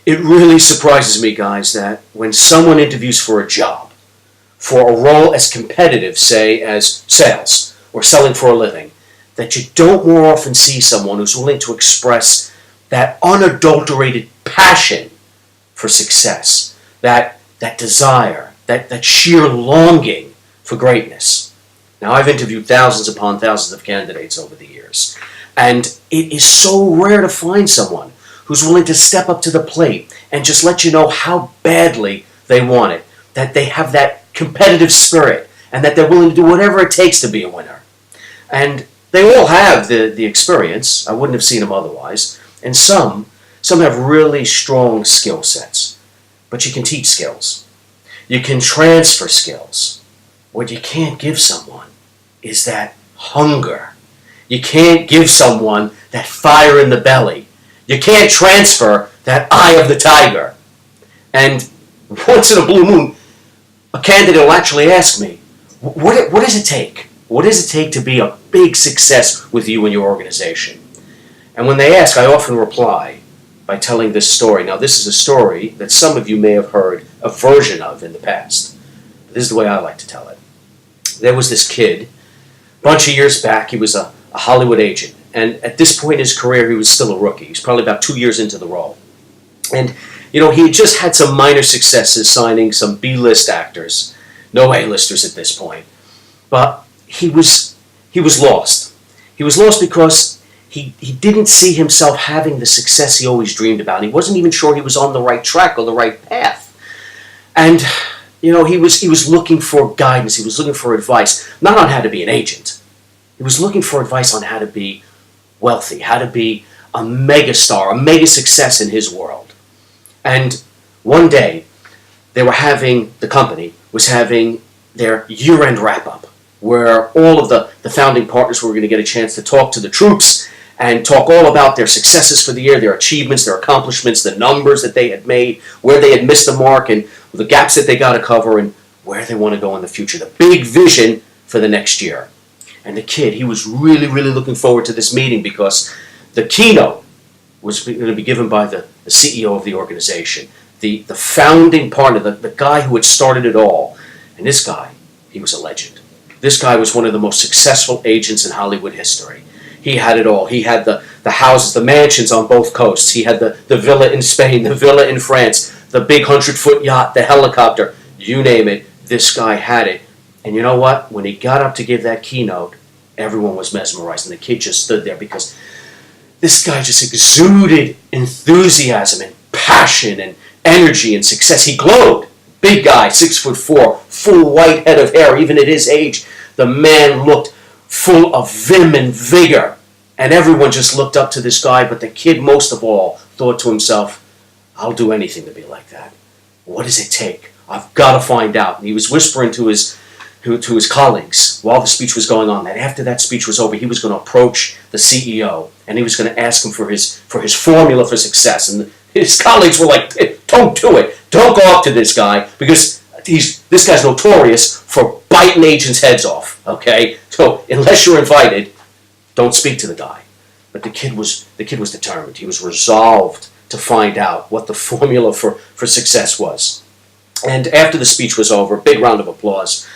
It really surprises me, guys, that when someone interviews for a job, for a role as competitive, say, as sales or selling for a living, that you don't more often see someone who's willing to express that unadulterated passion for success, that desire, that sheer longing for greatness. Now, I've interviewed thousands upon thousands of candidates over the years, and it is so rare to find someone who's willing to step up to the plate and just let you know how badly they want it, that they have that competitive spirit, and that they're willing to do whatever it takes to be a winner. And they all have the experience. I wouldn't have seen them otherwise. And some have really strong skill sets. But you can teach skills. You can transfer skills. What you can't give someone is that hunger. You can't give someone that fire in the belly. You can't transfer that eye of the tiger. And once in a blue moon, a candidate will actually ask me, what does it take? What does it take to be a big success with you and your organization? And when they ask, I often reply by telling this story. Now, this is a story that some of you may have heard a version of in the past. This is the way I like to tell it. There was this kid, a bunch of years back, he was a Hollywood agent. And at this point in his career, he was still a rookie. He was probably about 2 years into the role. And, he had just had some minor successes signing some B-list actors. No A-listers at this point. But he was lost. He was lost because he didn't see himself having the success he always dreamed about. He wasn't even sure he was on the right track or the right path. And, he was looking for guidance. He was looking for advice, not on how to be an agent. He was looking for advice on how to be wealthy, how to be a megastar, a mega success in his world. And one day, the company was having their year-end wrap-up, where all of the founding partners were going to get a chance to talk to the troops and talk all about their successes for the year, their achievements, their accomplishments, the numbers that they had made, where they had missed the mark, and the gaps that they got to cover, and where they want to go in the future, the big vision for the next year. And the kid, he was really, really looking forward to this meeting because the keynote was going to be given by the CEO of the organization, the founding partner, the guy who had started it all. And this guy, he was a legend. This guy was one of the most successful agents in Hollywood history. He had it all. He had the houses, the mansions on both coasts. He had the villa in Spain, the villa in France, the big 100-foot yacht, the helicopter. You name it, this guy had it. And you know what? When he got up to give that keynote, everyone was mesmerized. And the kid just stood there because this guy just exuded enthusiasm and passion and energy and success. He glowed. Big guy, 6'4", full white head of hair, even at his age. The man looked full of vim and vigor. And everyone just looked up to this guy, but the kid most of all thought to himself, I'll do anything to be like that. What does it take? I've got to find out. And he was whispering to his colleagues while the speech was going on that after that speech was over, he was going to approach the CEO and he was going to ask him for his formula for success. And his colleagues were like, don't do it. Don't go up to this guy because this guy's notorious for biting agents' heads off. Okay, so unless you're invited, don't speak to the guy. But the kid was determined. He was resolved to find out what the formula for success was. And after the speech was over, big round of applause.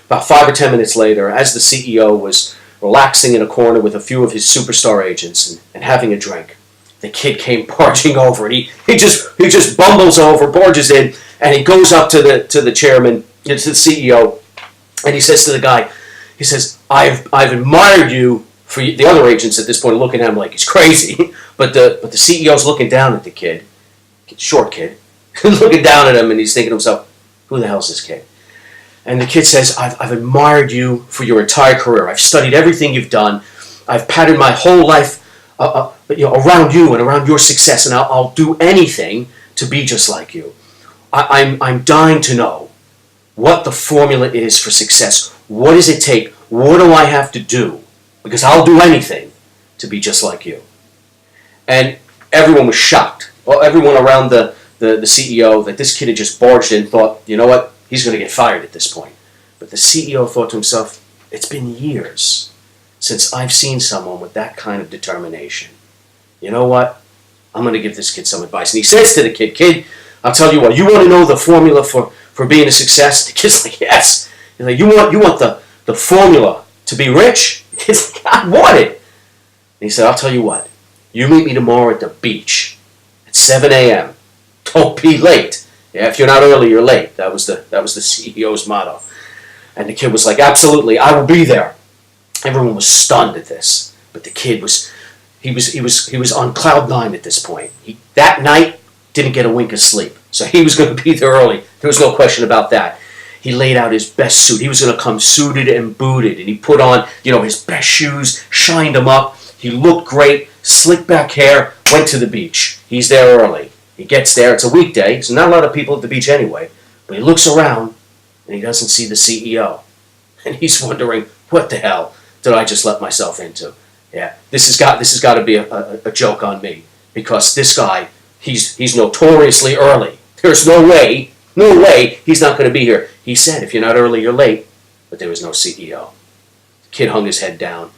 About 5 or 10 minutes later, as the CEO was relaxing in a corner with a few of his superstar agents and having a drink, the kid came barging over, and he just bumbles over, barges in, and he goes up to the chairman, to the CEO, and he says to the guy, he says, I've admired you for the other agents at this point are looking at him like he's crazy, but the CEO's looking down at the kid, short kid, looking down at him, and he's thinking to himself, who the hell's this kid? And the kid says, I've admired you for your entire career. I've studied everything you've done. I've patterned my whole life around you and around your success, and I'll do anything to be just like you. I'm dying to know what the formula is for success. What does it take? What do I have to do? Because I'll do anything to be just like you. And everyone was shocked. Well, everyone around the CEO that this kid had just barged in thought, you know what? He's going to get fired at this point. But the CEO thought to himself, it's been years since I've seen someone with that kind of determination. You know what? I'm going to give this kid some advice. And he says to the kid, I'll tell you what, you want to know the formula for being a success? The kid's like, yes. He's like, you want the formula to be rich? The kid's like, I want it. And he said, I'll tell you what, you meet me tomorrow at the beach at 7 a.m. Don't be late. Yeah, if you're not early, you're late. That was the CEO's motto. And the kid was like, absolutely, I will be there. Everyone was stunned at this. But the kid was on cloud nine at this point. That night didn't get a wink of sleep. So he was going to be there early. There was no question about that. He laid out his best suit. He was going to come suited and booted. And he put on, his best shoes, shined them up. He looked great, slick back hair, went to the beach. He's there early. He gets there. It's a weekday, so not a lot of people at the beach anyway. But he looks around, and he doesn't see the CEO. And he's wondering, what the hell did I just let myself into? Yeah, this has got to be a joke on me. Because this guy, he's notoriously early. There's no way he's not going to be here. He said, if you're not early, you're late. But there was no CEO. The kid hung his head down.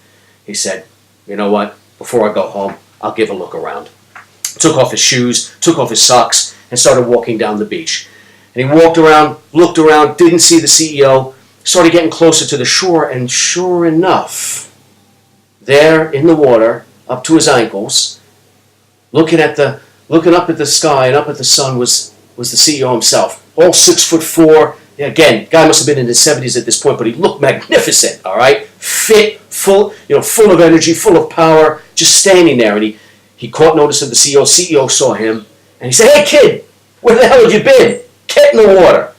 He said, you know what? Before I go home, I'll give a look around. Took off his shoes, took off his socks, and started walking down the beach. And he walked around, looked around, didn't see the CEO, started getting closer to the shore, and sure enough, there in the water, up to his ankles, looking up at the sky and up at the sun was the CEO himself. All 6'4". Again, guy must have been in his 70s at this point, but he looked magnificent, all right? Fit, full of energy, full of power, just standing there. And he caught notice of the CEO. CEO saw him, and he said, hey, kid, where the hell have you been? Get in the water.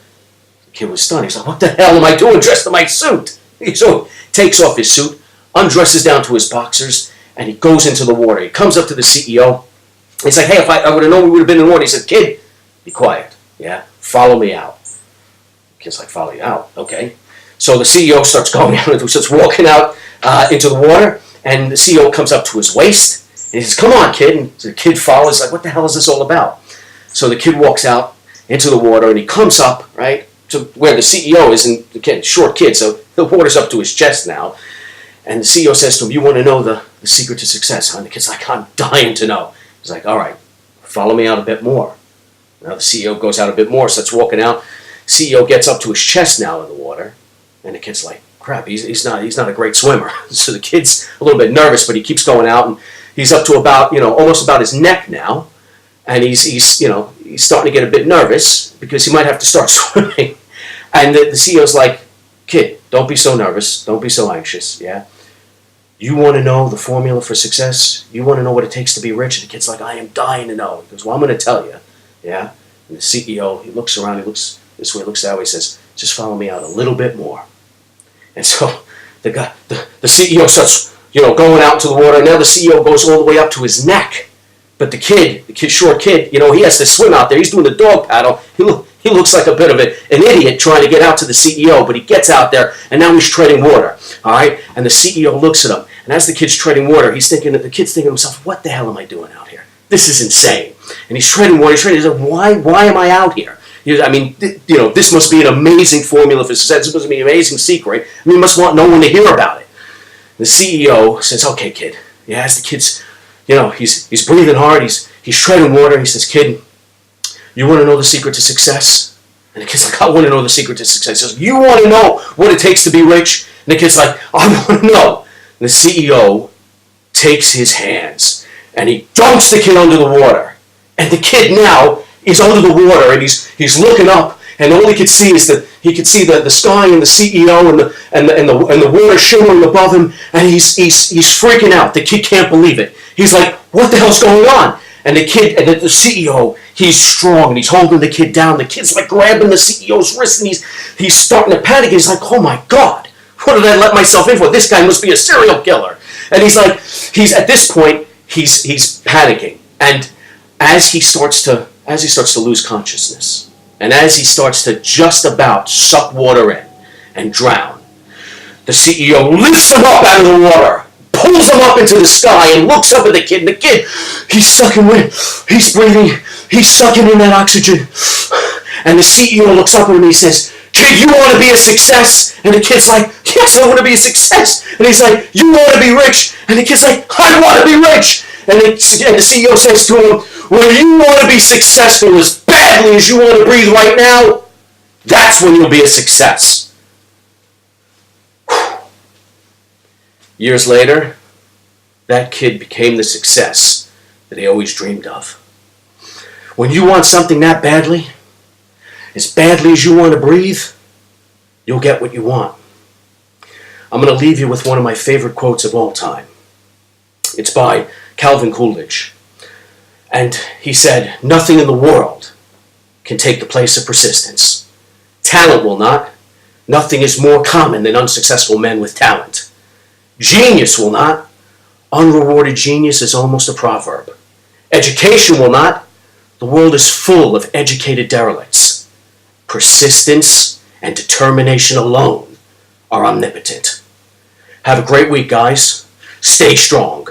The kid was stunned. He's like, what the hell am I doing dressed in my suit? So he takes off his suit, undresses down to his boxers, and he goes into the water. He comes up to the CEO. He's like, hey, if I would have known we would have been in the water. He said, kid, be quiet. Yeah, follow me out. The kid's like, follow you out? Okay. So the CEO starts going out, starts walking out into the water, and the CEO comes up to his waist, and he says, come on, kid. And the kid follows, like, what the hell is this all about? So the kid walks out into the water, and he comes up, right, to where the CEO is, and the kid, short kid, so the water's up to his chest now. And the CEO says to him, you want to know the secret to success, huh? And the kid's like, I'm dying to know. He's like, all right, follow me out a bit more. Now the CEO goes out a bit more, starts walking out. CEO gets up to his chest now in the water, and the kid's like, crap, he's not a great swimmer. So the kid's a little bit nervous, but he keeps going out, and he's up to about, almost about his neck now, and he's starting to get a bit nervous because he might have to start swimming. And the CEO's like, kid, don't be so nervous, don't be so anxious, yeah? You want to know the formula for success? You want to know what it takes to be rich? And the kid's like, I am dying to know. He goes, well, I'm going to tell you, yeah? And the CEO, he looks around, he looks this way, looks that way, he says, just follow me out a little bit more. And so the CEO starts, going out into the water, and now the CEO goes all the way up to his neck. But the short kid, he has to swim out there. He's doing the dog paddle. He looks like a bit of an idiot trying to get out to the CEO, but he gets out there, and now he's treading water, all right? And the CEO looks at him, and as the kid's treading water, the kid's thinking to himself, what the hell am I doing out here? This is insane. And he's treading water, he's like, why am I out here? This must be an amazing formula for success. This must be an amazing secret. You must want no one to hear about it. The CEO says, okay, kid. Yeah, as the kid's, he's breathing hard, he's treading water, he says, kid, you want to know the secret to success? And the kid's like, I want to know the secret to success. He says, you want to know what it takes to be rich? And the kid's like, I want to know. And the CEO takes his hands and he dunks the kid under the water. And the kid now is under the water and he's looking up, and all he could see is the sky and the CEO and the water shimmering above him, and he's freaking out. The kid can't believe it. He's like, what the hell's going on? And the kid, and the CEO, he's strong, and he's holding the kid down. The kid's like grabbing the CEO's wrist, and he's starting to panic. He's like, oh my God, what did I let myself in for? This guy must be a serial killer. And he's at this point, he's panicking. And as he starts to lose consciousness, and as he starts to just about suck water in and drown, the CEO lifts him up out of the water, pulls him up into the sky, and looks up at the kid. And the kid, he's sucking wind, he's breathing, he's sucking in that oxygen. And the CEO looks up at him and he says, kid, you want to be a success? And the kid's like, yes, I want to be a success. And he's like, you want to be rich? And the kid's like, I want to be rich. And the CEO says to him, when you want to be successful as badly as you want to breathe right now, that's when you'll be a success. Years later, that kid became the success that he always dreamed of. When you want something that badly as you want to breathe, you'll get what you want. I'm going to leave you with one of my favorite quotes of all time. It's by Calvin Coolidge. And he said, nothing in the world can take the place of persistence. Talent will not. Nothing is more common than unsuccessful men with talent. Genius will not. Unrewarded genius is almost a proverb. Education will not. The world is full of educated derelicts. Persistence and determination alone are omnipotent. Have a great week, guys. Stay strong.